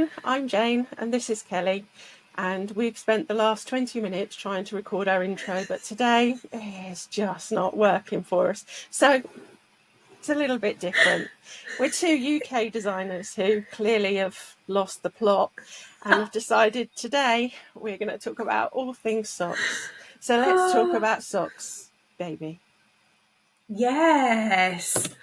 everyone, I'm Jane and this is Kelly, and we've spent the last 20 minutes trying to record our intro, but today it's just not working for us, so it's a little bit different. We're two UK designers who clearly have lost the plot and have decided today we're going to talk about all things socks. So let's talk about socks, baby. Yes.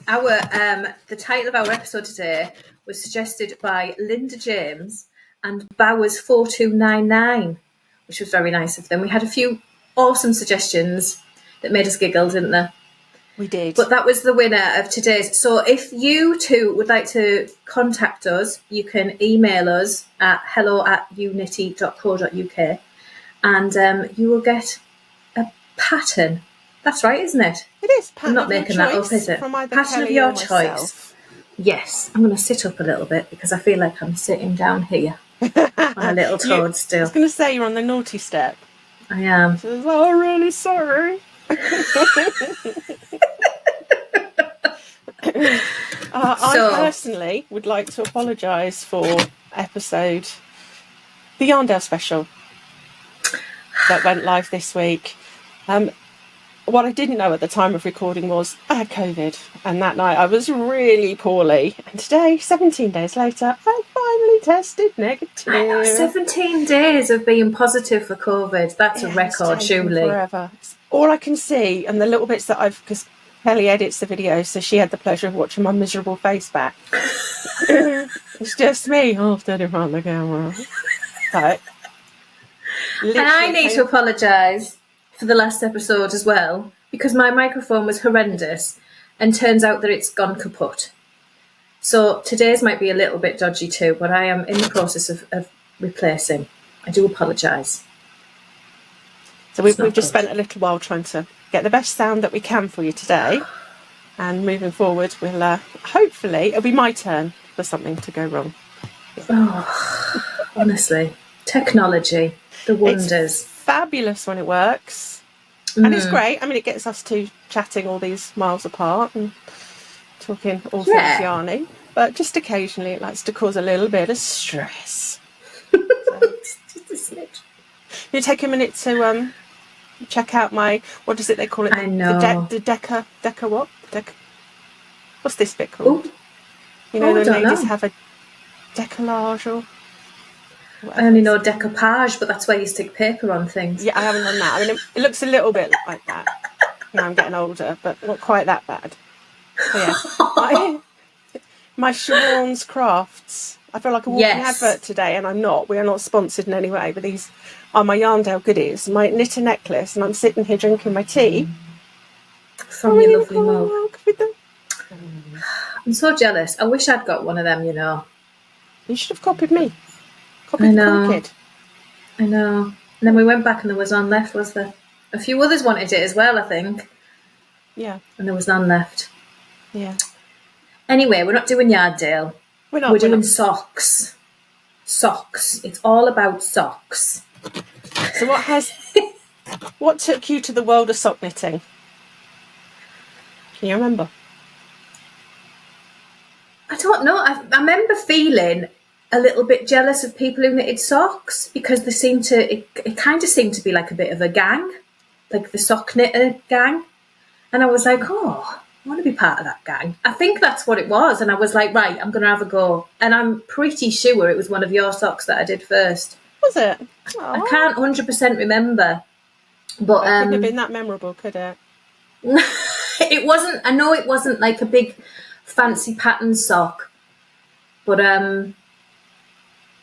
Our the title of our episode today was suggested by Linda James and Bowers4299, which was very nice of them. We had a few awesome suggestions that made us giggle, didn't they? We did. But that was the winner of today's. So if you too would like to contact us, you can email us at hello@EweKnitty.co.uk and you will get a pattern. That's right, isn't it? It is. I'm not making that up, is it? Pattern of your choice. Yes. I'm going to sit up a little bit because I feel like I'm sitting down here on a little toadstool. I was going to say you're on the naughty step. I am. She says, "Oh, really sorry." I personally would like to apologise for the Yarndale special that went live this week. What I didn't know at the time of recording was I had COVID, and that night I was really poorly. And today, 17 days later, I finally tested negative. I know, 17 days of being positive for COVID. That's a record, surely. Forever. It's all I can see, and the little bits that because Kelly edits the video, so she had the pleasure of watching my miserable face back. It's just me stood in front of the camera. But, and I need to apologise for the last episode as well, because my microphone was horrendous and turns out that it's gone kaput. So today's might be a little bit dodgy too, but I am in the process of replacing. I do apologise. So we've just spent a little while trying to get the best sound that we can for you today, and moving forward we'll hopefully it'll be my turn for something to go wrong. Honestly, technology, the wonders. It's fabulous when it works, and it's great. I mean, it gets us two chatting all these miles apart and talking all things yarny, but just occasionally it likes to cause a little bit of stress. Just a snitch. You take a minute to check out my, what is it they call it? I know. The deca what? What's this bit called? Ooh. You know, the ladies have a decollage or whatever. I only know decoupage, but that's where you stick paper on things. Yeah, I haven't done that. I mean, it looks a little bit like that. Now I'm getting older, but not quite that bad. So, yeah. My Siobhan's Crafts. I feel like a walking advert today, and I'm not. We are not sponsored in any way, but these are my Yarndale goodies. My knitter necklace, and I'm sitting here drinking my tea. From your lovely mug. I'm so jealous. I wish I'd got one of them, you know. You should have copied me. Copied the cool kid. I know. And then we went back and there was none left, was there? A few others wanted it as well, I think. Yeah. And there was none left. Yeah. Anyway, we're not doing Yarndale. We're doing socks. Socks. It's all about socks. So what took you to the world of sock knitting? Can you remember? I don't know. I remember feeling a little bit jealous of people who knitted socks, because it kind of seemed to be like a bit of a gang, like the sock knitter gang. And I was like, I want to be part of that gang. I think that's what it was. And I was like, right, I'm going to have a go. And I'm pretty sure it was one of your socks that I did first. Was it? I can't 100% remember. But it couldn't have been that memorable, could it? It wasn't. I know it wasn't like a big fancy pattern sock. But I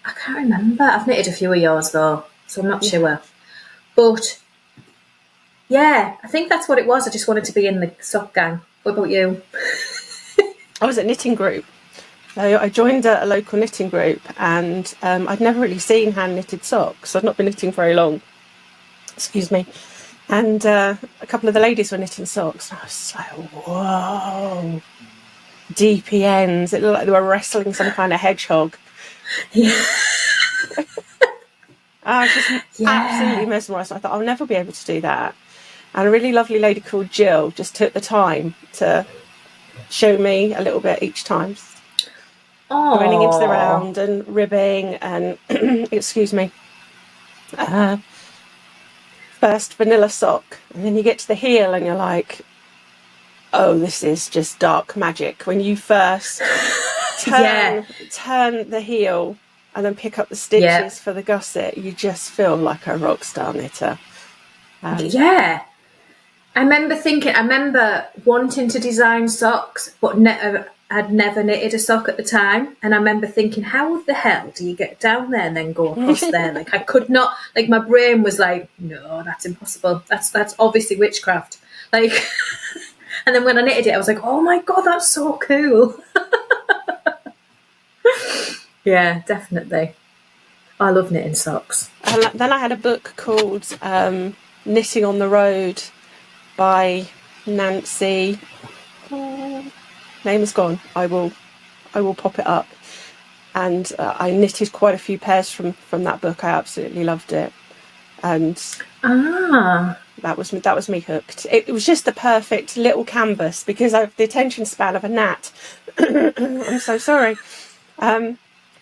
can't remember. I've knitted a few of yours though, so I'm not sure. But yeah, I think that's what it was. I just wanted to be in the sock gang. What about you? I was at knitting group. So I joined a local knitting group, and I'd never really seen hand knitted socks. I'd not been knitting very long. Excuse me. And a couple of the ladies were knitting socks. And I was like, whoa. DPNs. It looked like they were wrestling some kind of hedgehog. Yeah. I was just absolutely mesmerised. I thought, I'll never be able to do that. And a really lovely lady called Jill just took the time to show me a little bit each time. running into the Oh, round and ribbing and excuse me, first vanilla sock, and then you get to the heel and you're like, oh, this is just dark magic. When you first turn the heel and then pick up the stitches for the gusset, you just feel like a rock star knitter. Yeah. I remember wanting to design socks, but I'd never knitted a sock at the time. And I remember thinking, how the hell do you get down there and then go across there? Like, I could not, like, my brain was like, no, that's impossible. That's obviously witchcraft. Like, and then when I knitted it, I was like, oh my God, that's so cool. Yeah, definitely. I love knitting socks. And then I had a book called Knitting on the Road by Nancy. Name is gone. I will pop it up. And I knitted quite a few pairs from that book. I absolutely loved it. And that was me hooked. It was just the perfect little canvas because I have the attention span of a gnat. I'm so sorry.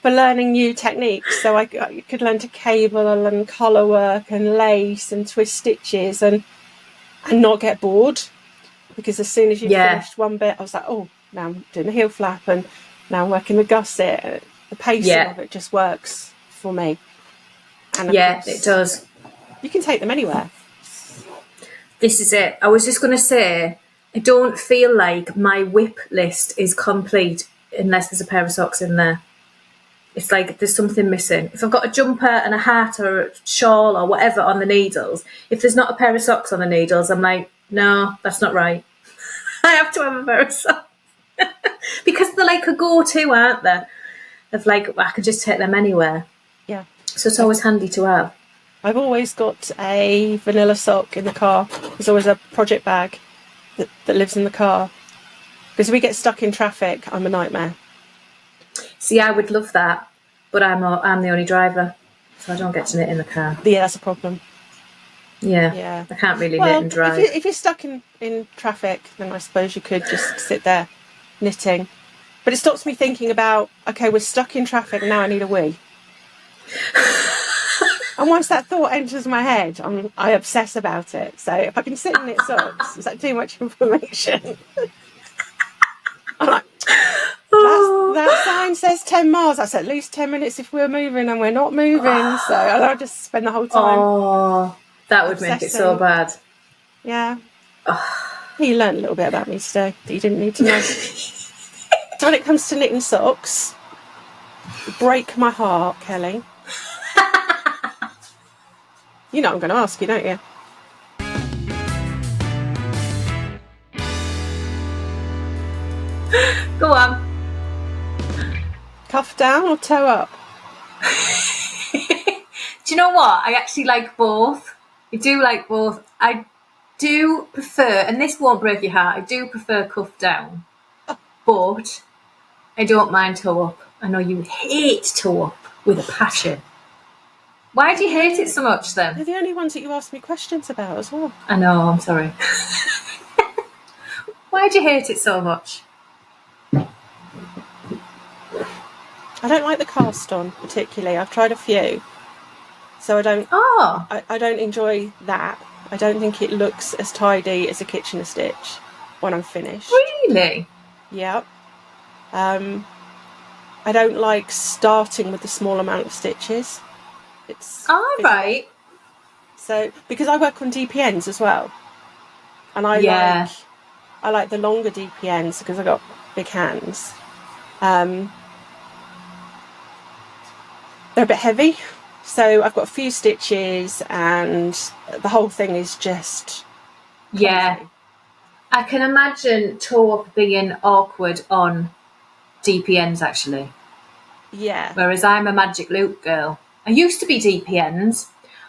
For learning new techniques, so I could learn to cable and colour work and lace and twist stitches and not get bored, because as soon as you finished one bit, I was like, oh, now I'm doing the heel flap and now I'm working the gusset. The pacing of it just works for me. And it does. You can take them anywhere. This is it. I was just going to say, I don't feel like my whip list is complete unless there's a pair of socks in there. It's like there's something missing. If I've got a jumper and a hat or a shawl or whatever on the needles, if there's not a pair of socks on the needles, I'm like, no, that's not right. I have to have a pair of socks. Because they're like a go-to, aren't they? Of like, I could just take them anywhere. Yeah. So it's always handy to have. I've always got a vanilla sock in the car. There's always a project bag that lives in the car. Because if we get stuck in traffic, I'm a nightmare. See, I would love that, but I'm the only driver, so I don't get to knit in the car. Yeah, that's a problem. Yeah. I can't really knit and drive. If you're stuck in traffic, then I suppose you could just sit there knitting. But it stops me thinking about, okay, we're stuck in traffic, now I need a wee. And once that thought enters my head, I obsess about it. So if I can sit and knit socks, is that too much information? I'm like, that sign says 10 miles. That's at least 10 minutes if we're moving and we're not moving. So I'll just spend the whole time. Oh, that would make it so bad. Yeah. You learned a little bit about me today that you didn't need to know. So when it comes to knitting socks, you break my heart, Kelly. You know I'm going to ask you, don't you? Go on. Cuff down or toe up? Do you know what? I actually like both. I do like both. I do prefer, and this won't break your heart, I do prefer cuff down. But I don't mind toe up. I know you hate toe up with a passion. Why do you hate it so much then? They're the only ones that you ask me questions about as well. I know, I'm sorry. Why do you hate it so much? I don't like the cast on particularly. I've tried a few, so I don't. I don't enjoy that. I don't think it looks as tidy as a Kitchener stitch when I'm finished. Really? Yep. I don't like starting with the small amount of stitches. It's right. So because I work on DPNs as well, and I like the longer DPNs because I got big hands. They're a bit heavy, so I've got a few stitches and the whole thing is just clumsy. Yeah. I can imagine toe up being awkward on DPNs actually. Yeah. Whereas I'm a magic loop girl. I used to be DPNs,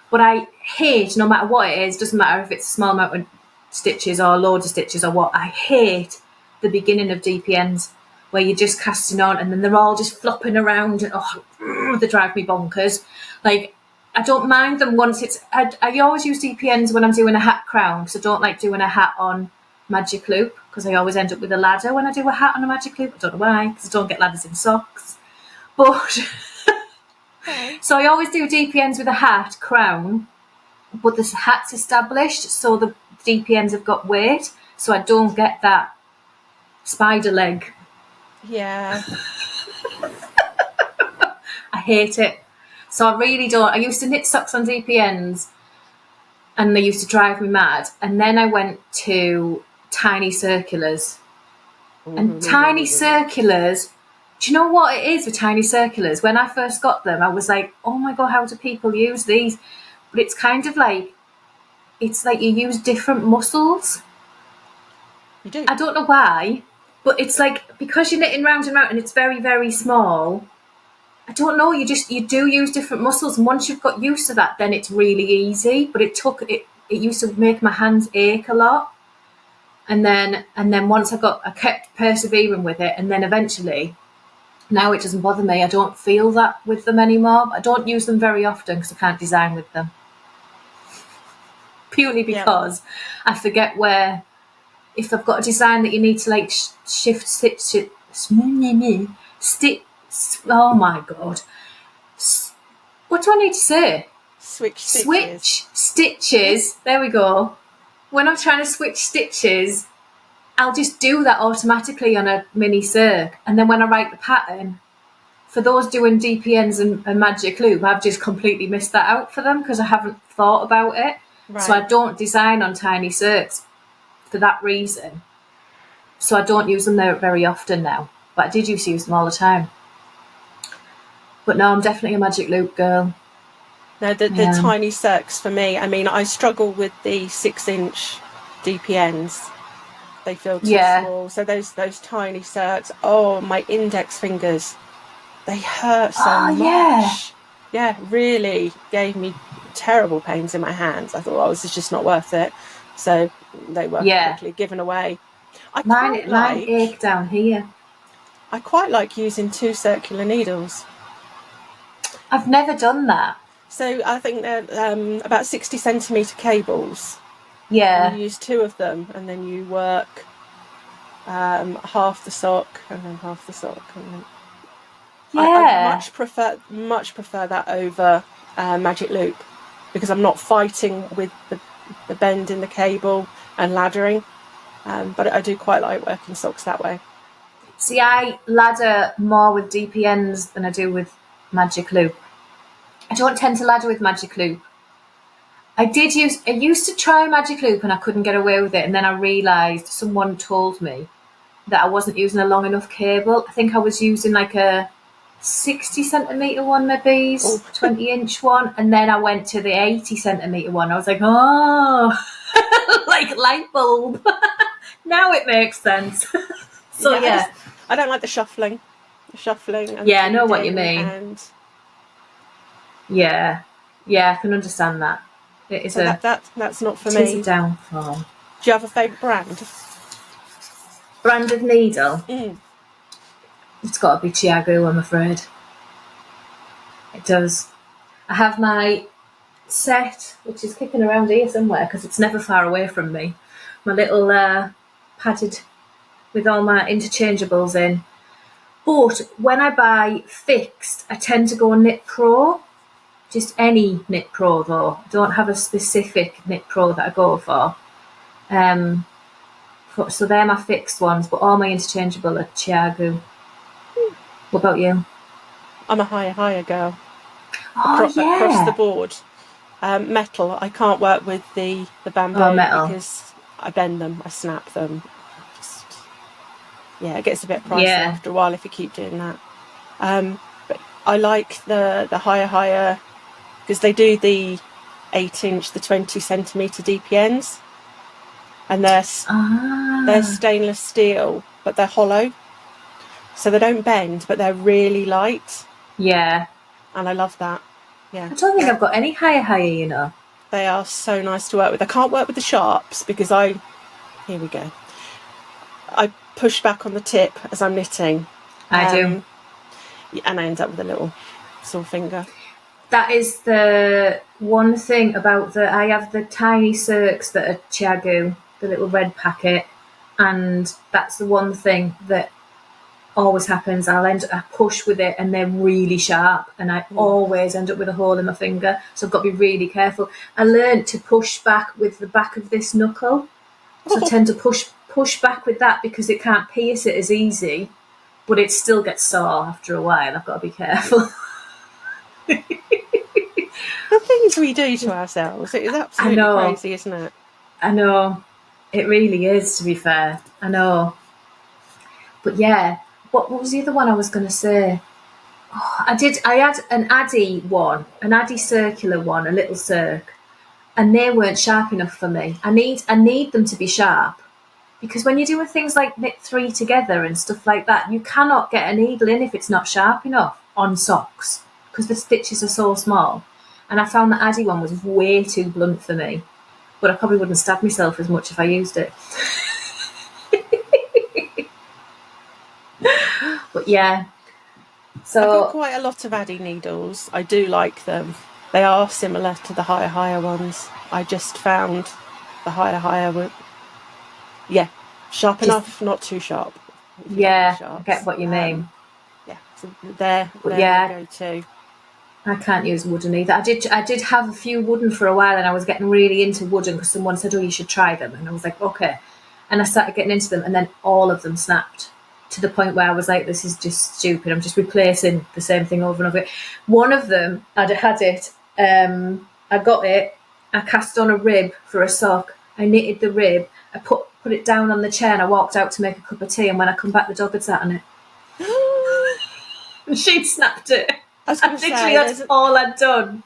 but I hate, no matter what it is, doesn't matter if it's a small amount of stitches or loads of stitches or what, I hate the beginning of DPNs where you're just casting on and then they're all just flopping around and they drive me bonkers. Like, I don't mind them once it's... I always use DPNs when I'm doing a hat crown because I don't like doing a hat on magic loop because I always end up with a ladder when I do a hat on a magic loop. I don't know why, because I don't get ladders in socks. But Okay. so I always do DP ends with a hat crown, but the hat's established, so the DP ends have got weight, so I don't get that spider leg. Yeah. I hate it. So I really don't. I used to knit socks on DP ends, and they used to drive me mad. And then I went to tiny circulars. And tiny circulars, do you know what it is with tiny circulars? When I first got them, I was like, oh my God, how do people use these? But it's kind of like, it's like you use different muscles. You do. I don't know why, but it's like, because you're knitting round and round and it's very, very small, I don't know, you do use different muscles. And once you've got used to that, then it's really easy. But it used to make my hands ache a lot. And then once I kept persevering with it, and then eventually, now it doesn't bother me. I don't feel that with them anymore. I don't use them very often because I can't design with them. Purely because I forget where, if I've got a design that you need to like shift stitch, oh my God. What do I need to say? Switch stitches. There we go. When I'm trying to switch stitches, I'll just do that automatically on a mini circ. And then when I write the pattern, for those doing DPNs and Magic Loop, I've just completely missed that out for them because I haven't thought about it. Right. So I don't design on tiny circs for that reason. So I don't use them there very often now. But I did used to use them all the time. But no, I'm definitely a Magic Loop girl. No, the tiny circs for me, I mean, I struggle with the 6-inch DPNs. They feel too small. So those tiny circs, oh, my index fingers, they hurt so much. Yeah, really gave me terrible pains in my hands. I thought, this is just not worth it. So they were quickly given away. Mine ache down here. I quite like using 2 circular needles. I've never done that. So I think they're about 60 centimetre cables. Yeah. And you use 2 of them, and then you work half the sock and then half the sock, and then I much prefer that over Magic Loop, because I'm not fighting with the bend in the cable and laddering. But I do quite like working socks that way. See, I ladder more with DPNs than I do with Magic Loop. I don't tend to ladder with Magic Loop. I used to try Magic Loop and I couldn't get away with it, and then I realised someone told me that I wasn't using a long enough cable. I think I was using like a 60 centimetre one, maybe 20-inch one, and then I went to the 80 centimetre one. I was like, oh, like light bulb. Now it makes sense. So I don't like the shuffling. And I know what you mean. And yeah, I can understand that. It is that's not for me. It is a downfall. Do you have a favourite brand? Brand of needle? It's got to be Chiago, I'm afraid. It does. I have my set, which is kicking around here somewhere because it's never far away from me. My little padded with all my interchangeables in. But when I buy fixed, I tend to go Knit Pro. Just any Knit Pro though. I don't have a specific Knit Pro that I go for. So they're my fixed ones, but all my interchangeable are Chiago. What about you? I'm a higher girl. Across the board. Metal, I can't work with the bamboo because I bend them, I snap them. It gets a bit pricey after a while if you keep doing that. But I like the higher because they do the 8-inch, the 20 centimetre DPNs, and they're stainless steel, but they're hollow, so they don't bend, but they're really light. Yeah, and I love that. Yeah, I don't think I've got any higher, you know. They are so nice to work with. I can't work with the sharps because here we go. I push back on the tip as I'm knitting. I do. And I end up with a little sore finger. That is the one thing about I have the tiny circs that are Chiago, the little red packet, and that's the one thing that always happens. I push with it and they're really sharp, and I always end up with a hole in my finger. So I've got to be really careful. I learned to push back with the back of this knuckle. So I tend to push back with that because it can't pierce it as easy, but it still gets sore after a while. I've got to be careful. The things we do to ourselves, it is absolutely crazy, isn't it? I know. It really is, to be fair. I know. But yeah, what was the other one I was going to say? Oh, I had an Addy one, an Addy circular one, a little circ, and they weren't sharp enough for me. I need them to be sharp, because when you're doing things like knit 3 together and stuff like that, you cannot get a needle in if it's not sharp enough on socks, because the stitches are so small. And I found the Addy one was way too blunt for me, but I probably wouldn't stab myself as much if I used it. But yeah, so I've got quite a lot of Addy needles. I do like them. They are similar to the higher ones. I just found the higher were, sharp enough, not too sharp. Yeah, I get what you mean. Yeah, so they're my go-to. I can't use wooden either. I did have a few wooden for a while, and I was getting really into wooden because someone said, "Oh, you should try them," and I was like, "Okay," and I started getting into them, and then all of them snapped to the point where I was like, "This is just stupid. I'm just replacing the same thing over and over." One of them, I had it. I got it. I cast on a rib for a sock. I knitted the rib. I put it down on the chair, and I walked out to make a cup of tea. And when I come back, the dog had sat on it. And she'd snapped it. I was going to say, that's all I'd done.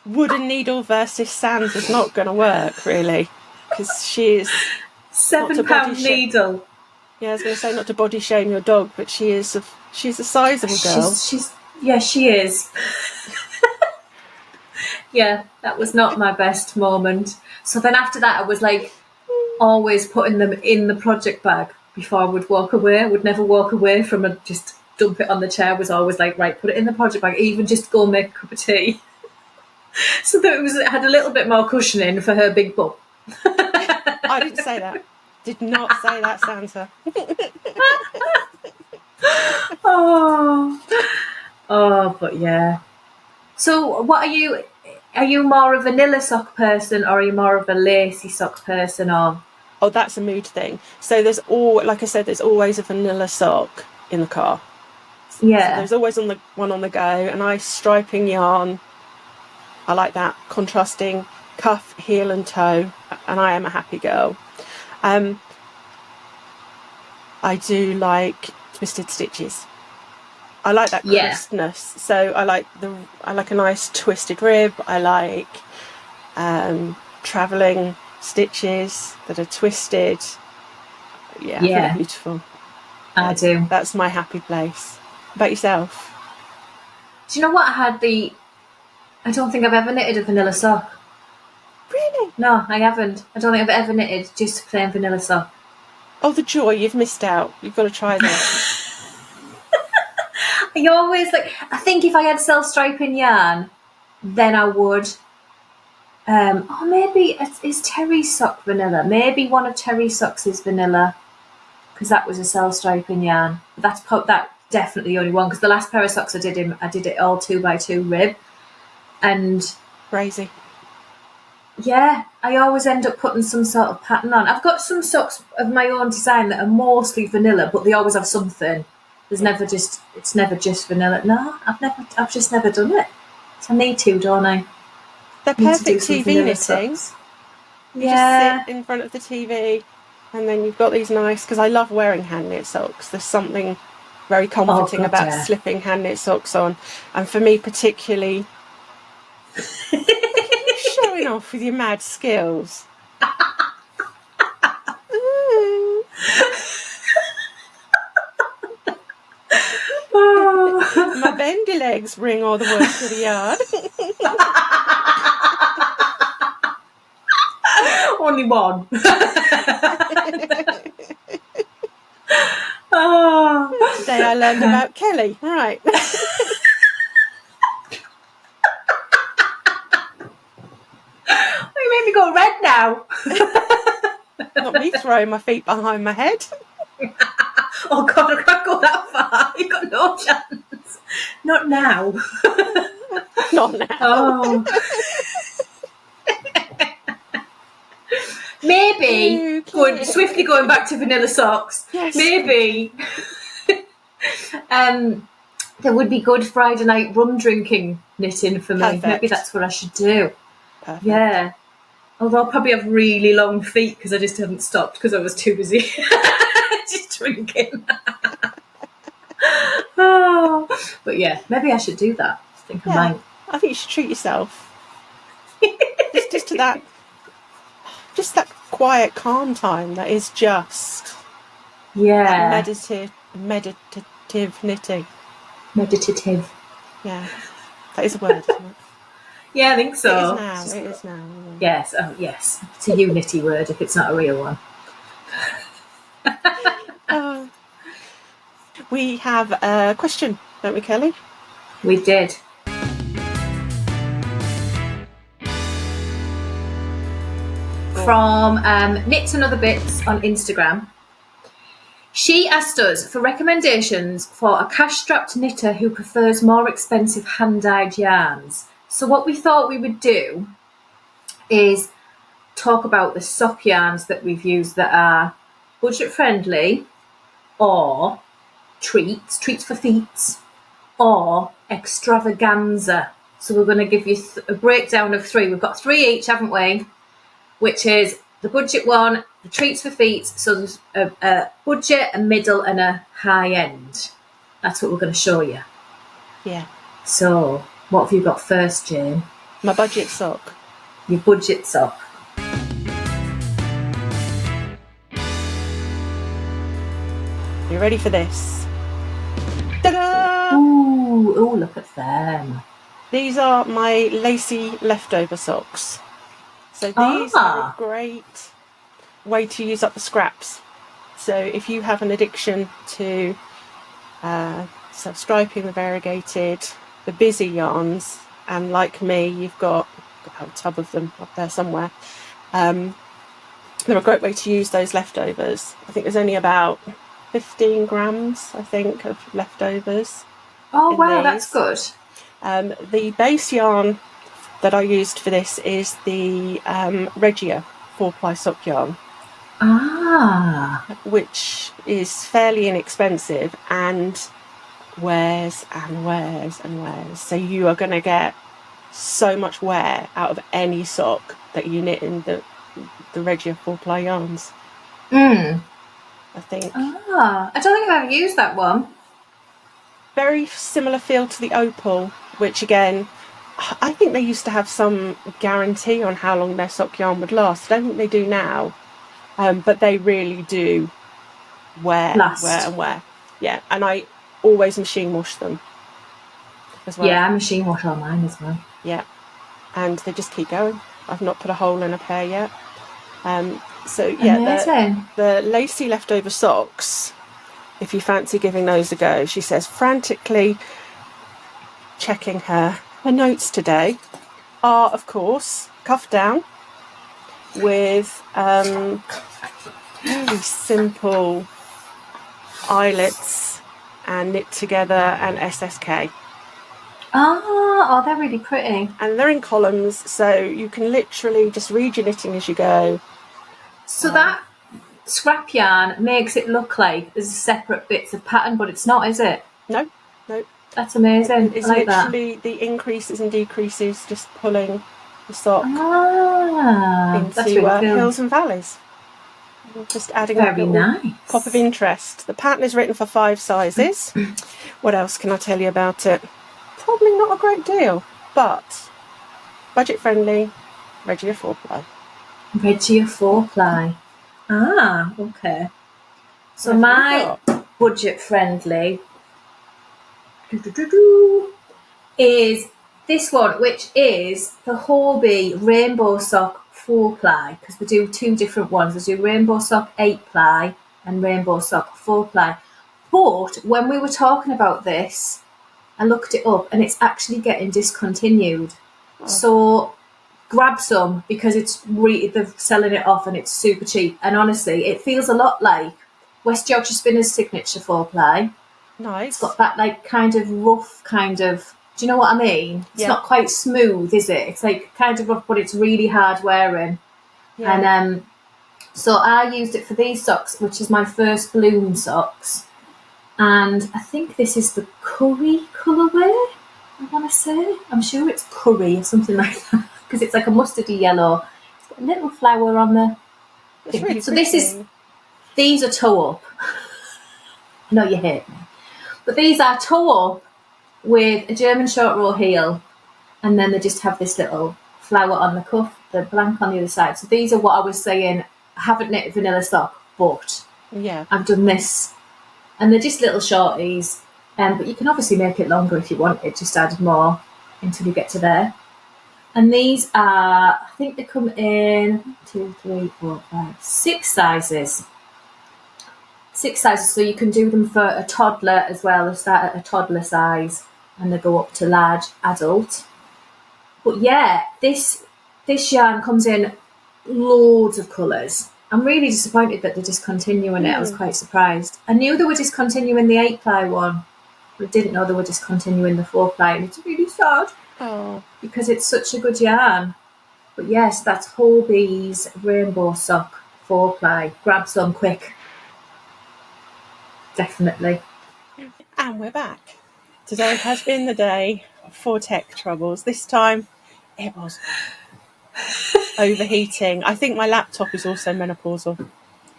Wooden needle versus Sans is not going to work, really, because she is £7 needle. Yeah, I was going to say, not to body shame your dog, but she's a sizable girl. She is. Yeah, that was not my best moment. So then after that, I was like always putting them in the project bag before I would walk away. I would never walk away from it, just dump it on the chair. I was always like, right, put it in the project bag, even just go make a cup of tea. So that it had a little bit more cushioning for her big bum. I didn't say that. Did not say that, Santa. Oh, but yeah. So what are you? Are you more a vanilla sock person, or are you more of a lacy sock person, or? Oh, that's a mood thing. So there's always a vanilla sock in the car. Yeah. So there's always one on the go. A nice striping yarn. I like that contrasting cuff, heel, and toe. And I am a happy girl. I do like twisted stitches. I like that crispness. So I like a nice twisted rib. I like travelling stitches that are twisted. Yeah, I think they're beautiful. I do. That's my happy place. How about yourself? Do you know what? I don't think I've ever knitted a vanilla sock. Really? No, I haven't. I don't think I've ever knitted just a plain vanilla sock. Oh, the joy, you've missed out. You've got to try that. I think if I had self-striping yarn, then I would. Maybe is Terry's sock vanilla? Maybe one of Terry's socks is vanilla, because that was a self-striping yarn. But that's definitely the only one, because the last pair of socks I did it all 2x2 rib, and crazy. Yeah, I always end up putting some sort of pattern on. I've got some socks of my own design that are mostly vanilla, but they always have something. It's never just vanilla. No, I've just never done it. So I need to, don't I? They're perfect TV knitting. Socks. You just sit in front of the TV, and then you've got these nice, because I love wearing hand knit socks. There's something very comforting about slipping hand knit socks on. And for me particularly, showing off with your mad skills. My bendy legs bring all the work to the yard. Only one. Today I learned about Kelly. Right. You made me go red now. Not me throwing my feet behind my head. Oh God, I can't go that far. No chance. Not now. Not now. Oh. Maybe swiftly going back to vanilla socks. Yes. Maybe there would be good Friday night rum drinking knitting for me. Perfect. Maybe that's what I should do. Perfect. Yeah. Although I'll probably have really long feet because I just haven't stopped because I was too busy just drinking. Oh. But yeah, maybe I should do that. I think I might. I think you should treat yourself. just to that quiet, calm time that is just meditative knitting. Meditative. Yeah, that is a word, isn't it? Yeah, I think so. It is now. Yes, yes. It's a EweKnitty word if it's not a real one. We have a question, don't we, Kelly? We did. From Knits and Other Bits on Instagram. She asked us for recommendations for a cash-strapped knitter who prefers more expensive hand-dyed yarns. So what we thought we would do is talk about the sock yarns that we've used that are budget-friendly or treats for feet, or extravaganza. So we're going to give you a breakdown of 3. We've got 3 each, haven't we? Which is the budget one, the treats for feet. So there's a budget, a middle, and a high end. That's what we're going to show you. Yeah. So what have you got first, Jane? My budget sock. Your budget sock. You ready for this? Ta-da! Ooh, look at them. These are my Lacy leftover socks. So these are a great way to use up the scraps. So if you have an addiction to striping, the variegated, the busy yarns, and like me, you've got a tub of them up there somewhere, they're a great way to use those leftovers. I think there's only about 15 grams, I think, of leftovers. Oh, wow, that's good. The base yarn that I used for this is the Regia 4-ply sock yarn. Which is fairly inexpensive and wears and wears and wears. So you are going to get so much wear out of any sock that you knit in the Regia 4-ply yarns. I think. I don't think I've ever used that one. Very similar feel to the Opal, which again, I think they used to have some guarantee on how long their sock yarn would last. I don't think they do now, but they really do wear. Yeah, and I always machine wash them as well. Yeah, I machine wash all mine as well. Yeah, and they just keep going. I've not put a hole in a pair yet. So yeah, the Lacy leftover socks, if you fancy giving those a go. She says, frantically checking her notes today, are of course cuffed down with very simple eyelets and knit together and SSK. Oh, they're really pretty. And they're in columns, so you can literally just read your knitting as you go. So that scrap yarn makes it look like there's separate bits of pattern, but it's not, is it? No. That's amazing. It's like literally the increases and decreases, just pulling the sock into really cool. hills and valleys. Just adding a little pop of interest. The pattern is written for 5 sizes. What else can I tell you about it? Probably not a great deal, but budget friendly, Regia 4-ply. Regia 4-ply. Okay. So my budget friendly is this one, which is the Hobbii Rainbow Sock 4-ply, because they do 2 different ones. They do Rainbow Sock 8-ply and Rainbow Sock 4-ply. But when we were talking about this, I looked it up and it's actually getting discontinued. So grab some, because they're selling it off and it's super cheap. And honestly, it feels a lot like West Yorkshire Spinners Signature 4-ply Nice. It's got that like kind of rough kind of, do you know what I mean? It's not quite smooth, is it? It's like kind of rough, but it's really hard wearing. Yeah. And so I used it for these socks, which is my first bloom socks. And I think this is the curry colourway, I want to say. I'm sure it's curry or something like that, because it's like a mustardy yellow. It's got a little flower on the It's thing. really So pretty. these are toe up. I know you hate me. But these are toe up with a German short row heel, and then they just have this little flower on the cuff, the blank on the other side. So these are what I was saying. I haven't knit a vanilla sock, but Yeah. I've done this. And they're just little shorties. But you can obviously make it longer if you want it, just added more until you get to there. And these are, I think they come in 2, 3, 4, 5, 6 sizes. 6 sizes, so you can do them for a toddler as well. They start at a toddler size and they go up to large adult. But yeah, this yarn comes in loads of colours. I'm really disappointed that they're discontinuing it. I was quite surprised. I knew they were discontinuing the 8-ply one, but I didn't know they were discontinuing the 4-ply, and it's really sad. Oh. Because it's such a good yarn. But yes, that's Hobbie's Rainbow Sock 4-ply. Grab some quick. Definitely. And we're back. Today has been the day for tech troubles. This time it was overheating. I think my laptop is also menopausal.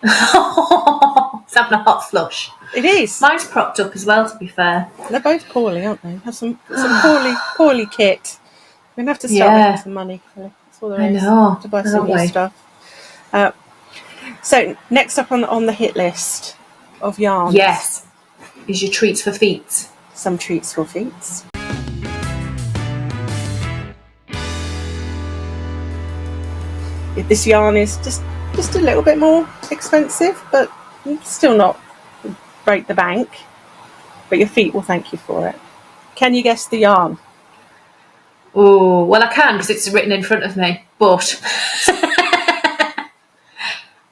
It's having a hot flush. It is. Mine's propped up as well, to be fair. They're both poorly, aren't they? Have some poorly kit. We're going to have to start making some money. That's all there is. To buy some new stuff. So next up on the hit list of yarns. Yes. Is your treats for feet. Some treats for feet. This yarn is just a little bit more expensive, but still not break the bank. But your feet will thank you for it. Can you guess the yarn? Oh, well, I can because it's written in front of me. But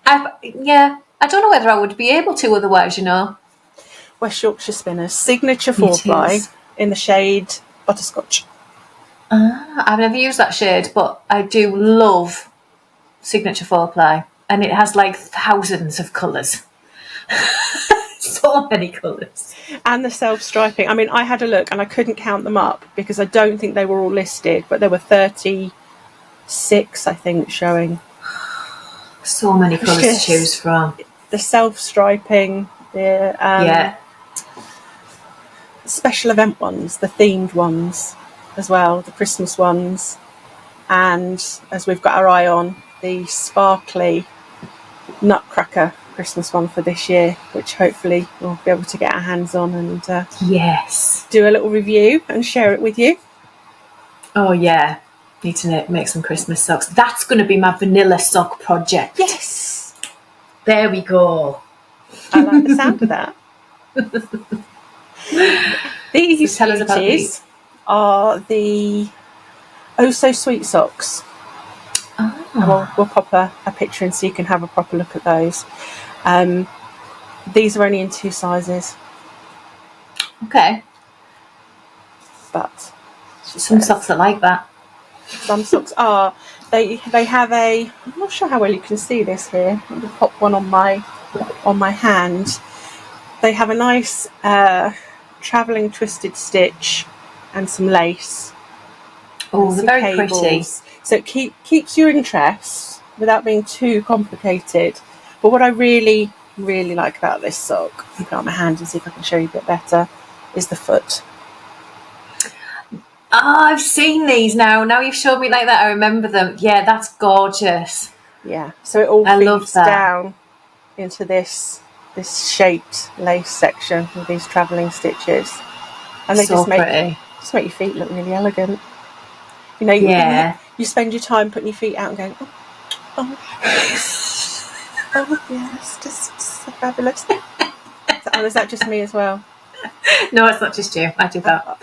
I don't know whether I would be able to otherwise, you know. West Yorkshire Spinners Signature 4-ply in the shade Butterscotch. I've never used that shade, but I do love Signature 4-ply, and it has like thousands of colours. So many colours. And the self-striping. I mean, I had a look and I couldn't count them up because I don't think they were all listed, but there were 36, I think, showing. So many colours to choose from. The self-striping, the special event ones, the themed ones as well, the Christmas ones, and as we've got our eye on, the sparkly Nutcracker Christmas one for this year, which hopefully we'll be able to get our hands on and do a little review and share it with you. Oh yeah, need to make some Christmas socks. That's going to be my vanilla sock project. Yes, there we go. I like the sound of that. These tell us about these. Are the Oh So Sweet socks. We'll pop a picture in so you can have a proper look at those. These are only in 2 sizes. Okay. But some socks are like that. Some socks are. They have a. I'm not sure how well you can see this here. Let me pop one on my hand. They have a nice travelling twisted stitch and some lace. Oh, they're very pretty. So it keeps your interest without being too complicated. But what I really, really like about this sock, I'll put it on my hand and see if I can show you a bit better, is the foot. I've seen these now. Now you've showed me like that, I remember them. Yeah, that's gorgeous. Yeah, so it all feeds down into this shaped lace section with these travelling stitches. And they just make your feet look really elegant. You know, you spend your time putting your feet out and going, oh yes, just so fabulous. Oh, is that just me as well? No, it's not just you. I do that.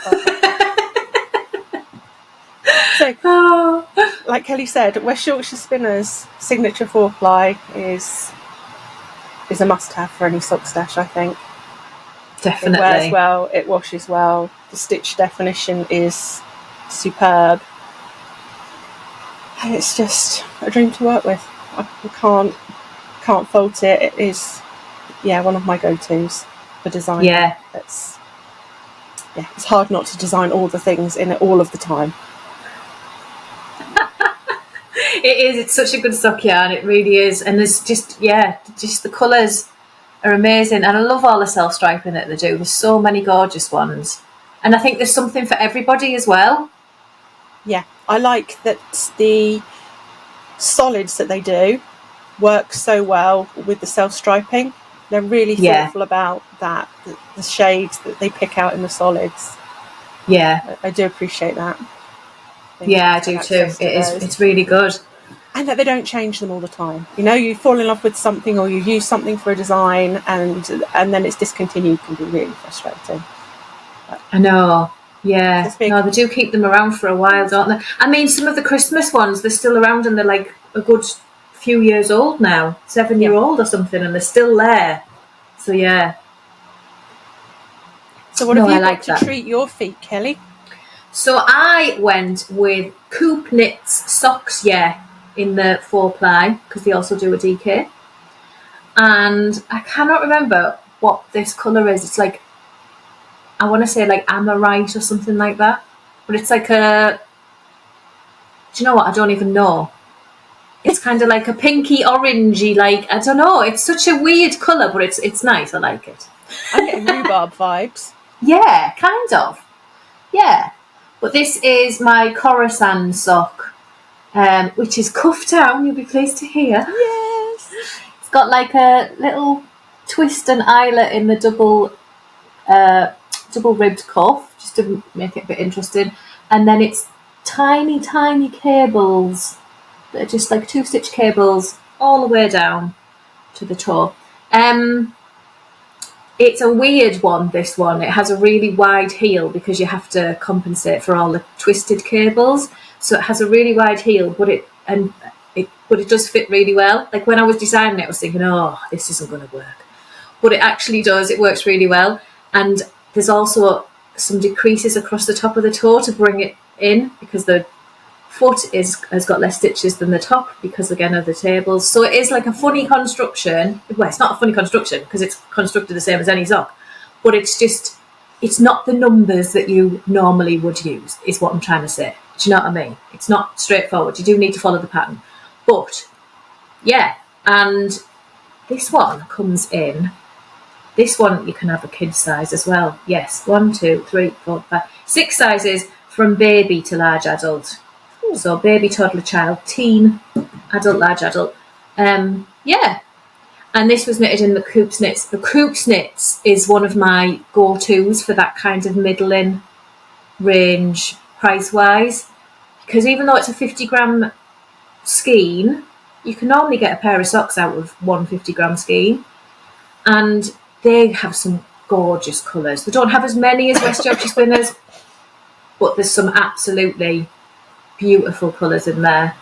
So, like Kelly said, West Yorkshire Spinners Signature 4-ply is a must-have for any sock stash, I think. Definitely. It wears well, it washes well, the stitch definition is superb. And it's just a dream to work with. I can't fault it. It is, one of my go-tos for design. Yeah. It's hard not to design all the things in it all of the time. It is. It's such a good sock yarn. It really is. And there's just the colours are amazing. And I love all the self-striping that they do. There's so many gorgeous ones. And I think there's something for everybody as well. Yeah, I like that the solids that they do work so well with the self-striping. They're really thoughtful about that, the shades that they pick out in the solids. Yeah. I do appreciate that. I do too. It's really good. And that they don't change them all the time. You know, you fall in love with something or you use something for a design and then it's discontinued, can be really frustrating. But I know. Yeah. No, they do keep them around for a while, don't they? I mean, some of the Christmas ones, they're still around and they're like a good few years old now, 7-year-old or something, and they're still there. So, yeah. So what have you got to treat your feet, Kelly? So I went with Coop Knits socks, in the 4-ply, because they also do a DK. And I cannot remember what this colour is. It's like, I want to say like Amorite or something like that. But it's like do you know what? I don't even know. It's kind of like a pinky orangey, like, I don't know. It's such a weird colour, but it's nice. I like it. I'm getting rhubarb vibes. Yeah, kind of. Yeah. But this is my Khorasan sock, which is cuffed down, you'll be pleased to hear. Yes. It's got like a little twist and eyelet in the double ribbed cuff, just to make it a bit interesting. And then it's tiny, tiny cables that are just like 2-stitch cables all the way down to the toe. It's a weird one, this one. It has a really wide heel because you have to compensate for all the twisted cables. So it has a really wide heel, but it does fit really well. Like when I was designing it, I was thinking, oh, this isn't going to work. But it actually does. It works really well. And there's also some decreases across the top of the toe to bring it in because the foot has got less stitches than the top because, again, of the tables. So it is like a funny construction. Well, it's not a funny construction because it's constructed the same as any sock. But it's not the numbers that you normally would use, is what I'm trying to say. Do you know what I mean? It's not straightforward. You do need to follow the pattern. But, yeah, and this one comes in. This one you can have a kid size as well. Yes, 1, 2, 3, 4, 5, 6 sizes from baby to large adult. So baby, toddler, child, teen, adult, large adult. Yeah. And this was knitted in the Coop Knits. The Coop Knits is one of my go-tos for that kind of middling range price-wise. Because even though it's a 50-gram skein, you can normally get a pair of socks out of one 50-gram skein. And they have some gorgeous colours. They don't have as many as West Yorkshire Spinners, but there's some absolutely beautiful colours in there.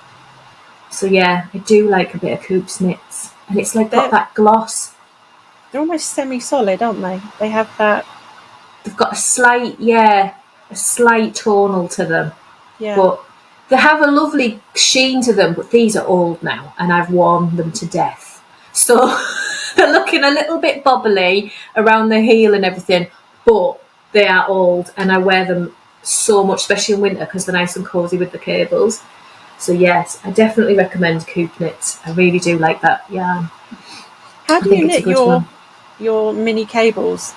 So yeah, I do like a bit of Coop Knits. And it's like got that gloss. They're almost semi-solid, aren't they? They have that. They've got a slight tonal to them. Yeah. But they have a lovely sheen to them, but these are old now and I've worn them to death. So they're looking a little bit bobbly around the heel and everything, but they are old and I wear them so much, especially in winter because they're nice and cosy with the cables. So yes, I definitely recommend Coop Knits. I really do like that yarn. How do you knit your mini cables?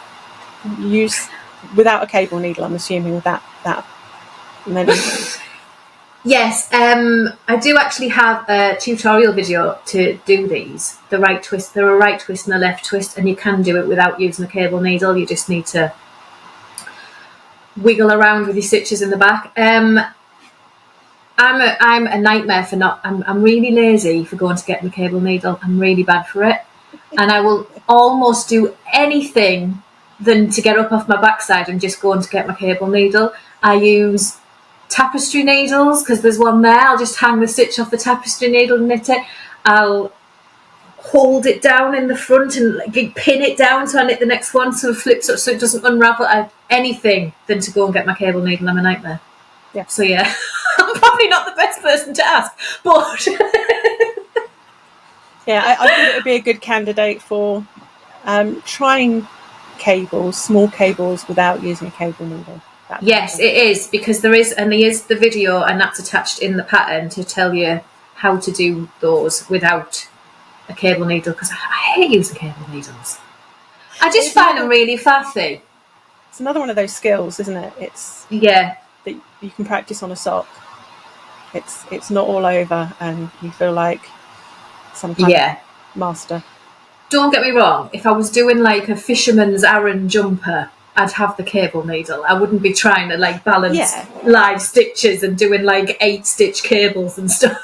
Use without a cable needle, I'm assuming, with that many. Yes, I do actually have a tutorial video to do these. The right twist, there are a right twist and a left twist, and you can do it without using a cable needle. You just need to wiggle around with your stitches in the back. I'm a nightmare for not. I'm really lazy for going to get my cable needle. I'm really bad for it, and I will almost do anything than to get up off my backside and just go on to get my cable needle. I use tapestry needles because there's one there. I'll just hang the stitch off the tapestry needle and knit it. I'll hold it down in the front and like, pin it down so I knit the next one so it flips up so it doesn't unravel. Anything than to go and get my cable needle. I'm a nightmare. Yeah. So yeah, I'm probably not the best person to ask, but yeah, I thought it would be a good candidate for trying cables, small cables, without using a cable needle. Yes, it is, because there is the video, and that's attached in the pattern to tell you how to do those without a cable needle, because I hate using cable needles. I just find them really faffy. It's another one of those skills, isn't it? It's that you can practice on a sock. It's not all over, and you feel like some kind of master. Don't get me wrong. If I was doing like a fisherman's Aran jumper, I'd have the cable needle. I wouldn't be trying to like balance live stitches and doing like 8-stitch cables and stuff.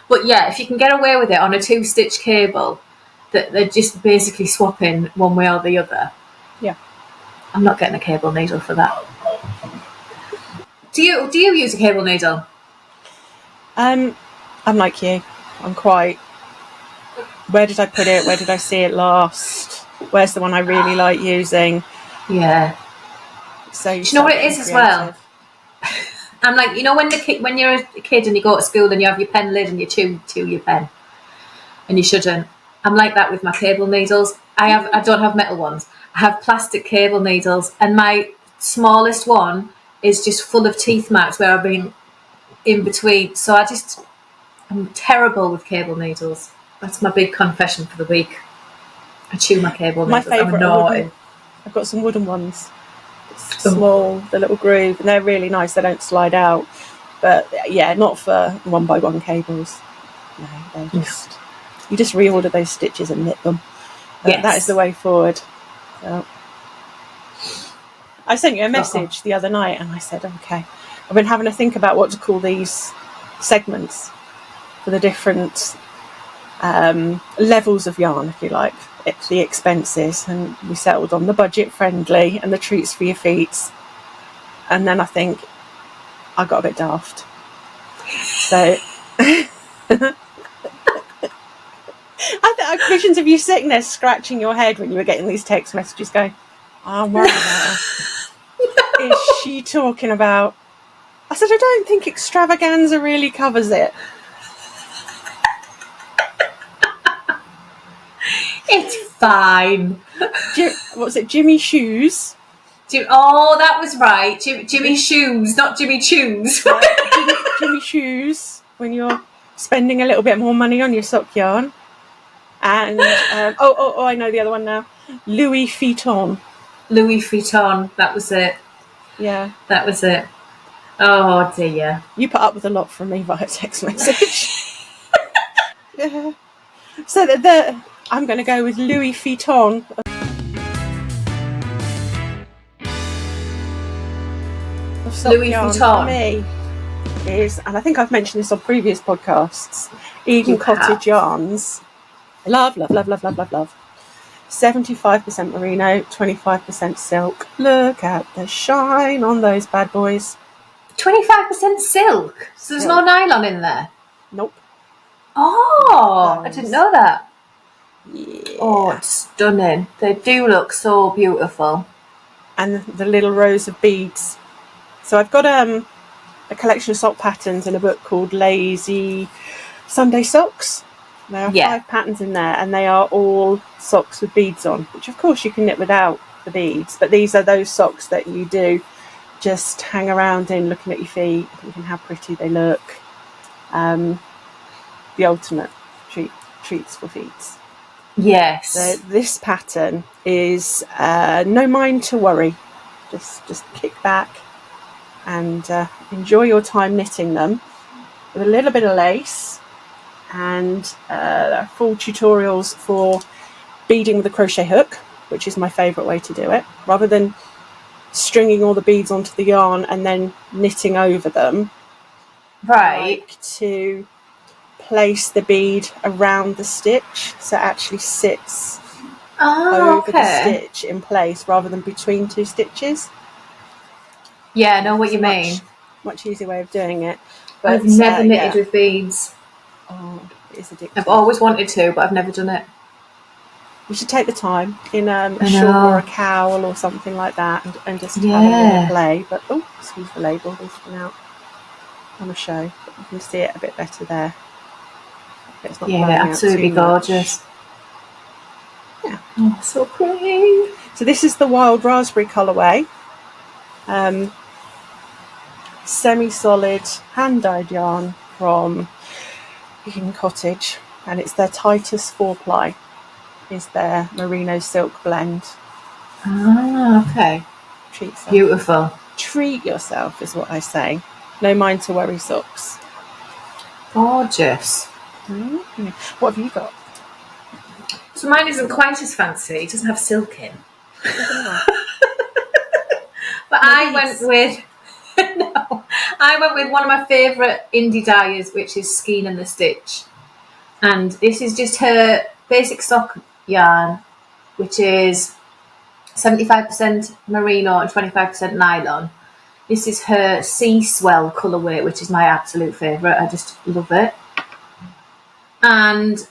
but yeah, if you can get away with it on a 2-stitch cable, that they're just basically swapping one way or the other. Yeah, I'm not getting a cable needle for that. Do you use a cable needle? I'm like you. I'm quite. Where did I put it? Where did I see it last? Where's the one I really like using? Yeah. So do you know what it is as well? I'm like, you know, when you're a kid and you go to school and you have your pen lid and you chew your pen, and you shouldn't. I'm like that with my cable needles. I don't have metal ones. I have plastic cable needles, and my smallest one is just full of teeth marks where I've been in between. So I'm terrible with cable needles. That's my big confession for the week. I chew my cable needles. My favourite are I've got some wooden ones. It's small, the little groove, and they're really nice. They don't slide out. But yeah, not for 1x1 cables. No, they're just... You just reorder those stitches and knit them. Yes. That is the way forward. So, I sent you a message the other night and I said, okay, I've been having to think about what to call these segments for the different levels of yarn, if you like. It's the expenses, and we settled on the budget friendly and the treats for your feet. And then I think I got a bit daft. So I visions of you sitting there scratching your head when you were getting these text messages going, oh, I'm worried about her. Is she talking about... I said, I don't think extravaganza really covers it. It's fine. What was it? Jimmy Shoes? Oh, that was right. Jimmy Shoes, not Jimmy Choos. Jimmy Shoes, when you're spending a little bit more money on your sock yarn. And, I know the other one now. Louis Vuitton. Louis Vuitton, that was it. Yeah. That was it. Oh, dear. You put up with a lot from me via text message. Yeah. So I'm going to go with Louis Vuitton. Louis Vuitton for me is, and I think I've mentioned this on previous podcasts, Eden Cottage yarns. Love. 75% merino, 25% silk. Look at the shine on those bad boys. 25% silk? So there's no nylon in there? Nope. Oh, I didn't know that. Yeah. Oh, it's stunning. They do look so beautiful. And the little rows of beads. So I've got a collection of sock patterns in a book called Lazy Sunday Socks. There are 5 patterns in there, and they are all socks with beads on, which of course you can knit without the beads, but these are those socks that you do just hang around in, looking at your feet, thinking how pretty they look. The ultimate treats for feet. Yes. So this pattern is no mind to worry. Just kick back and enjoy your time knitting them with a little bit of lace. And there are full tutorials for beading with a crochet hook, which is my favourite way to do it, rather than stringing all the beads onto the yarn and then knitting over them. Right. I like to place the bead around the stitch so it actually sits over the stitch in place rather than between 2 stitches. Yeah, I know what you mean. Much easier way of doing it. But I've never knitted with beads. Oh, it is addictive. I've always wanted to, but I've never done it. You should take the time in a I shawl know. or a cowl or something like that and just have a little play. But, oh, excuse the label, this one out on a show. But you can see it a bit better there. It's not Yeah, they're absolutely gorgeous. Yeah. Oh, so pretty. So this is the Wild Raspberry colourway. Semi-solid hand-dyed yarn from Cottage, and it's their Titus 4-ply is their merino silk blend. Ah, okay. Treat yourself. Beautiful. Treat yourself is what I say. No mind to worry socks. Gorgeous. Mm-hmm. What have you got? So mine isn't quite as fancy. It doesn't have silk in. But I went with one of my favourite indie dyers, which is Skein and the Stitch. And this is just her basic sock yarn, which is 75% merino and 25% nylon. This is her Sea Swell colourway, which is my absolute favourite. I just love it. And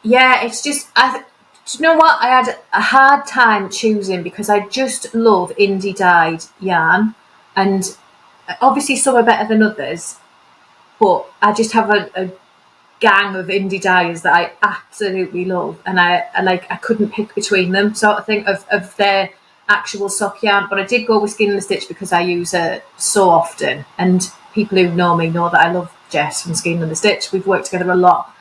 yeah, it's just, do you know what? I had a hard time choosing because I just love indie dyed yarn. And obviously some are better than others, but I just have a gang of indie dyers that I absolutely love, and I couldn't pick between them, sort of thing, of their actual sock yarn. But I did go with Skein and the Stitch because I use her so often, and people who know me know that I love Jess from Skein and the Stitch. We've worked together a lot.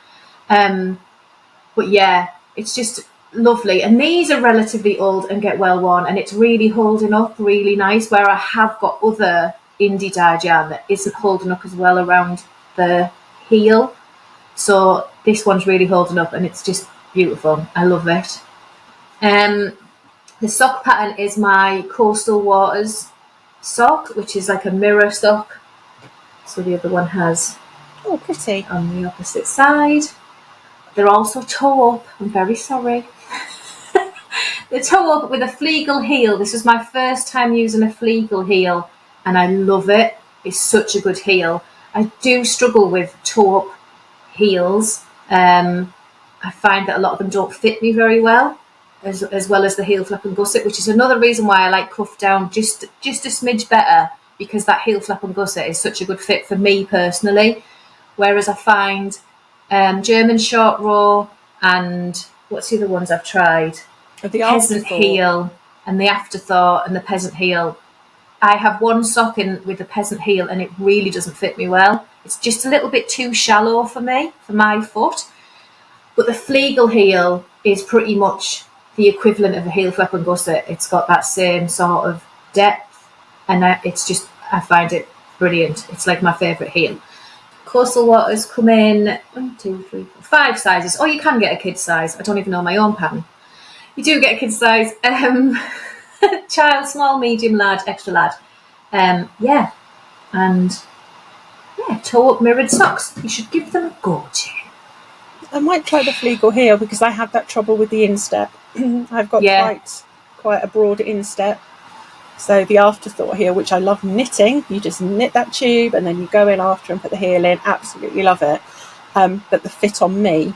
But yeah, it's just lovely. And these are relatively old and get well worn, and it's really holding up really nice, where I have got other indie dyed yarn that isn't holding up as well around the heel. So this one's really holding up, and it's just beautiful. I love it. The sock pattern is my Coastal Waters sock, which is like a mirror sock. So the other one has pretty on the opposite side. They're also toe up. I'm very sorry. They're toe up with a Fleegle heel. This was my first time using a Fleegle heel, and I love it. It's such a good heel. I do struggle with toe up heels. I find that a lot of them don't fit me very well, as well as the heel flap and gusset, which is another reason why I like cuff down just a smidge better, because that heel flap and gusset is such a good fit for me personally. Whereas I find German short row and what's the other ones I've tried? The Peasant heel and the Afterthought and the Peasant heel. I have one sock in with the Peasant heel, and it really doesn't fit me well. It's just a little bit too shallow for me, for my foot. But the Fleegle heel is pretty much the equivalent of a heel flap and gusset. It's got that same sort of depth, and I find it brilliant. It's like my favourite heel. Coastal Waters come in 1, 2, 3, 4, 5 sizes. Or you can get a kid size. I don't even know my own pattern. You do get a kid size. Child, small, medium, large, extra large. And yeah, toe up mirrored socks. You should give them a go, Jane. I might try the Fleegle heel because I have that trouble with the instep. I've got quite a broad instep. So the Afterthought heel, which I love knitting, you just knit that tube and then you go in after and put the heel in. Absolutely love it. But the fit on me,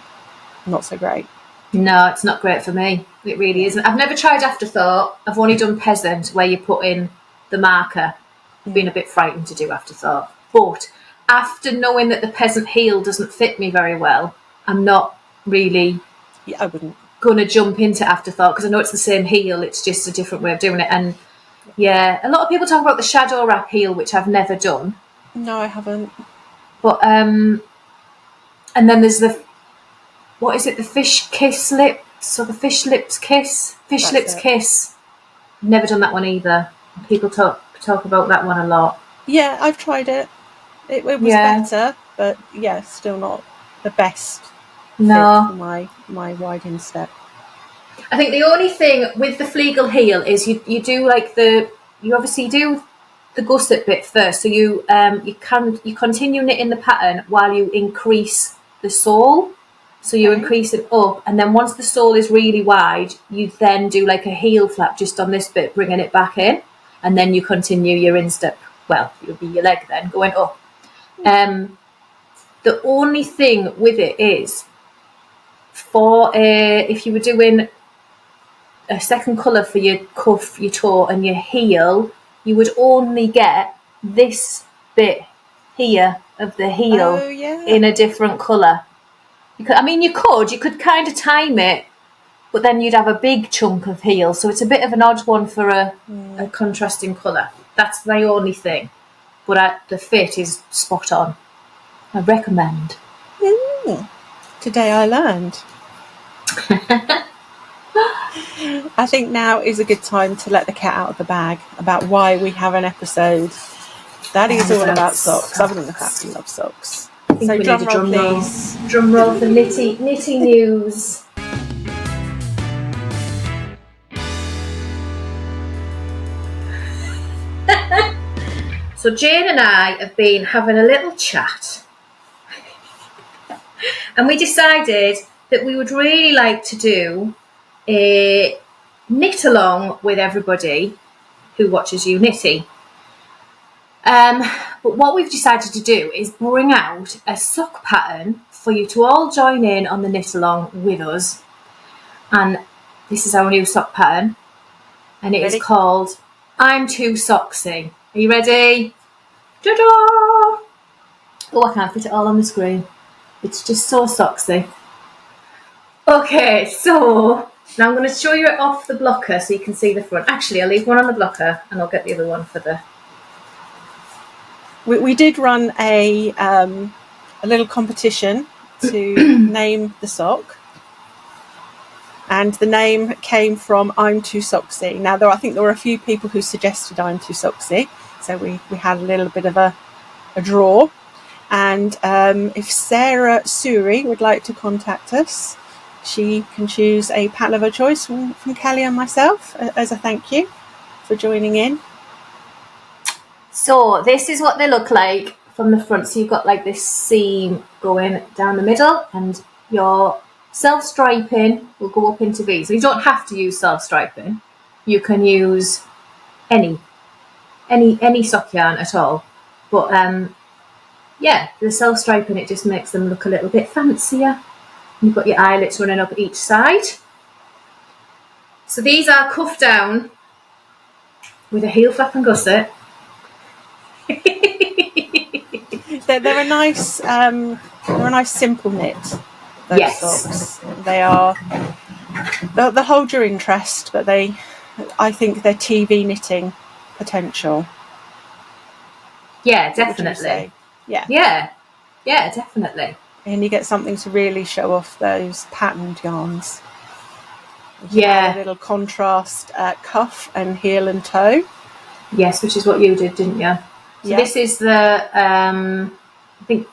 not so great. No, it's not great for me. It really isn't. I've never tried Afterthought. I've only done Peasant, where you put in the marker. I've been a bit frightened to do Afterthought. But after knowing that the Peasant heel doesn't fit me very well, I'm not really I wouldn't going to jump into Afterthought, because I know it's the same heel, it's just a different way of doing it. And yeah, a lot of people talk about the shadow wrap heel, which I've never done. No, I haven't. But and then there's the, what is it, the fish kiss lips, or the fish lips kiss? Fish lips kiss. Never done that one either. People talk about that one a lot. Yeah, I've tried it. It was better, but yeah, still not the best fit for my wide instep. I think the only thing with the Fleegle heel is you do like you obviously do the gusset bit first, so you continue knitting the pattern while you increase the sole. So you increase it up, and then once the sole is really wide, you then do like a heel flap just on this bit, bringing it back in, and then you continue your instep. Well, it would be your leg then going up. The only thing with it is, if you were doing a second colour for your cuff, your toe and your heel, you would only get this bit here of the heel in a different colour. Because, I mean, you could kind of time it, but then you'd have a big chunk of heel, so it's a bit of an odd one for a contrasting colour. That's my only thing. But the fit is spot on. I recommend. Today I learned. I think now is a good time to let the cat out of the bag about why we have an episode that is all about socks. Other than the fact we love socks. I think we drum need a roll, drum roll. please. Drum roll for knitty news. So Jane and I have been having a little chat, and we decided that we would really like to do a knit along with everybody who watches EweKnitty. But what we've decided to do is bring out a sock pattern for you to all join in on the knit along with us. And this is our new sock pattern, and it is called I'm Too Socksy. Are you ready? Ta-da! Oh, I can't fit it all on the screen. It's just so socksy. Okay, so now I'm going to show you it off the blocker so you can see the front. Actually, I'll leave one on the blocker and I'll get the other one for the... We did run a little competition to name the sock. And the name came from I'm Too Socksy. Now, I think there were a few people who suggested I'm Too Socksy. So we had a little bit of a draw. And if Sarah Suri would like to contact us, she can choose a pattern of her choice from Kelly and myself as a thank you for joining in. So this is what they look like from the front. So you've got like this seam going down the middle, and your self-striping will go up into V. So you don't have to use self-striping. You can use any sock yarn at all. But yeah, the self-striping, it just makes them look a little bit fancier. You've got your eyelets running up each side. So these are cuffed down with a heel flap and gusset. They're a nice simple knit. Those socks. They are. They'll hold your interest, but I think they're TV knitting potential. Yeah, definitely. Yeah, definitely. And you get something to really show off those patterned yarns. Yeah, a little contrast cuff and heel and toe. Yes, which is what you did, didn't you? So this is the I think.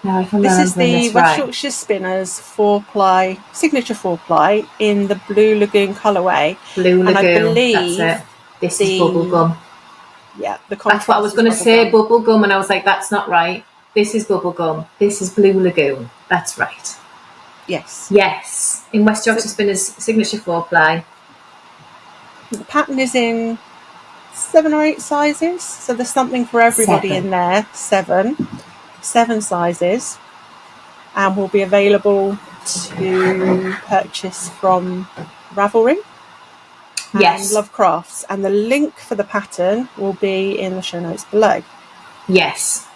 Now, if I'm this is the right. Schachenmayr Spinners 4-ply signature 4-ply in the Blue Lagoon colourway. Blue Lagoon. And I believe that's it. This is bubblegum. Yeah, that's what I was going to say. Bubblegum, and I was like, that's not right. This is bubblegum. This is Blue Lagoon. That's right. Yes. In West Yorkshire Spinners signature 4-ply. The pattern is in 7 or 8 sizes, so there's something for everybody in there. 7 sizes, and will be available to purchase from Ravelry and Love Crafts, and the link for the pattern will be in the show notes below. Yes,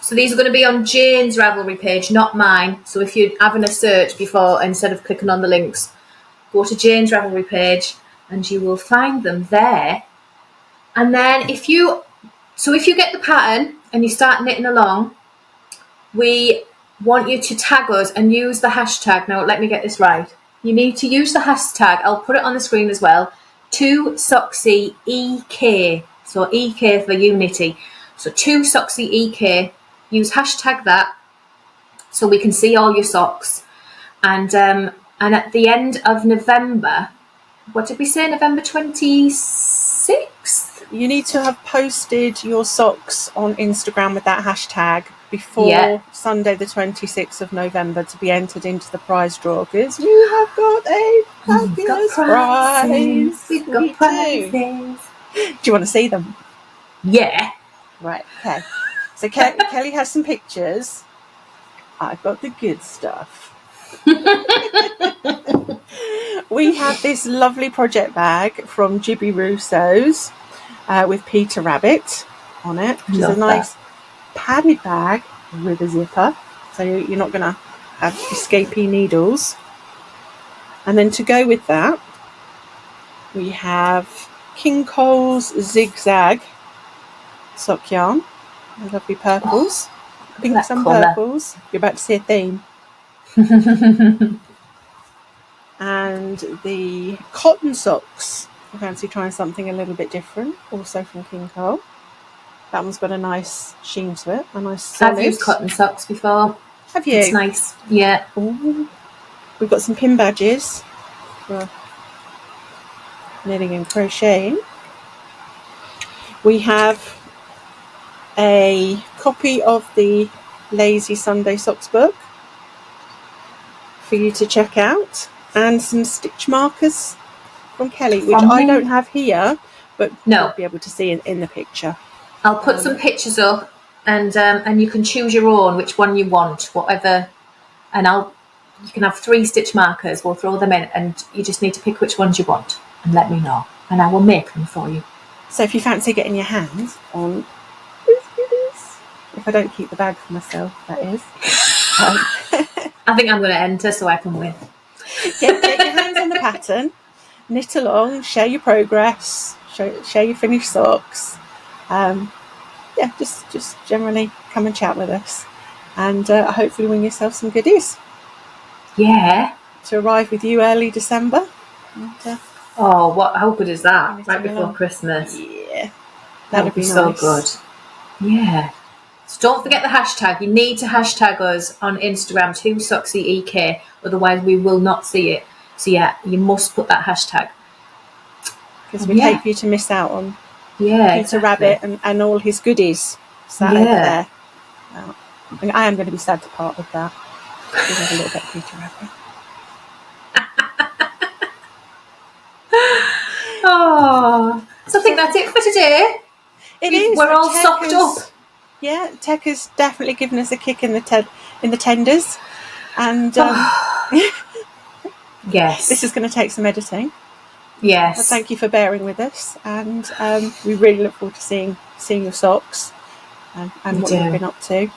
so these are going to be on Jane's Ravelry page, not mine. So if you're having a search before, instead of clicking on the links, go to Jane's Ravelry page and you will find them there. And then if you get the pattern and you start knitting along, we want you to tag us and use the hashtag. Now, let me get this right. You need to use the hashtag. I'll put it on the screen as well. 2SocksyEK. So EK for EweKnitty. So 2SocksyEK. Use hashtag that so we can see all your socks. And at the end of November, what did we say? November 26th? You need to have posted your socks on Instagram with that hashtag before Sunday the 26th of November to be entered into the prize draw, because you have got a fabulous prize. We've got prizes. Do you want to see them? Yeah. Right, okay. So Kelly has some pictures. I've got the good stuff. We have this lovely project bag from Jibby Russo's with Peter Rabbit on it, which is a nice padded bag with a zipper, so you're not going to have escapee needles. And then to go with that, we have King Cole's Zigzag sock yarn, the lovely purples, pinks and purples. You're about to see a theme. And the cotton socks. I fancy trying something a little bit different, also from King Cole. That one's got a nice sheen to it, a nice solid. I've used cotton socks before. Have you? It's nice. Yeah. Ooh. We've got some pin badges for knitting and crocheting. We have a copy of the Lazy Sunday Socks book for you to check out, and some stitch markers from Kelly, which I don't have here, but you'll be able to see in the picture. I'll put some pictures up, and you can choose your own, which one you want, whatever. And you can have 3 stitch markers. We'll throw them in, and you just need to pick which ones you want, and let me know, and I will make them for you. So if you fancy getting your hands on these goodies, if I don't keep the bag for myself, that is. I think I'm going to enter so I can win. Get your hands on the pattern, knit along, share your progress, share your finished socks. Just generally come and chat with us, and hopefully win yourself some goodies. Yeah. To arrive with you early December. And, how good is that? Right before Christmas. Yeah. That would be nice. So good. Yeah. So don't forget the hashtag. You need to hashtag us on Instagram, 2socksyeek, otherwise we will not see it. So yeah, you must put that hashtag. Because we'd hate for you to miss out on Peter Rabbit and all his goodies sat over there. Well, I am going to be sad to part with that. We'll have a little bit of Peter Rabbit. So I think that's it for today. We're all socked up. Yeah, Tech has definitely given us a kick in the tenders, and yes, this is going to take some editing. Yes, well, thank you for bearing with us, and we really look forward to seeing your socks and what you've been up to.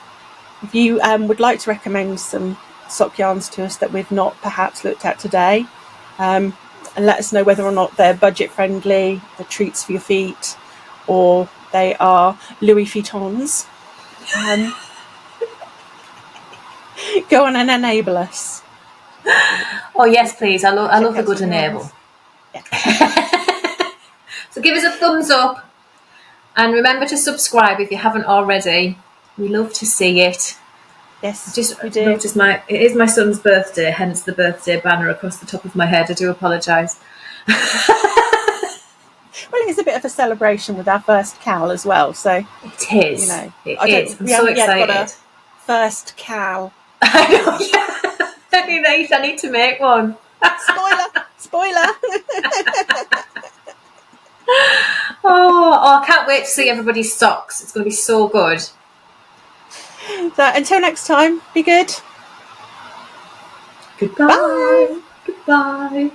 If you would like to recommend some sock yarns to us that we've not perhaps looked at today, and let us know whether or not they're budget friendly, they're treats for your feet, or they are Louis Vuittons. Go on and enable us. Oh yes, please. I love a good enable. Yeah. So give us a thumbs up, and remember to subscribe if you haven't already. We love to see it. Yes, just we do. Noticed it is my son's birthday, hence the birthday banner across the top of my head. I do apologise. Well, it is a bit of a celebration with our first Cal as well, so it is. I'm so excited. Yet got a first Cal. I know. I need to make one. Spoiler. I can't wait to see everybody's socks. It's going to be so good. So until next time, be good. Goodbye. Goodbye.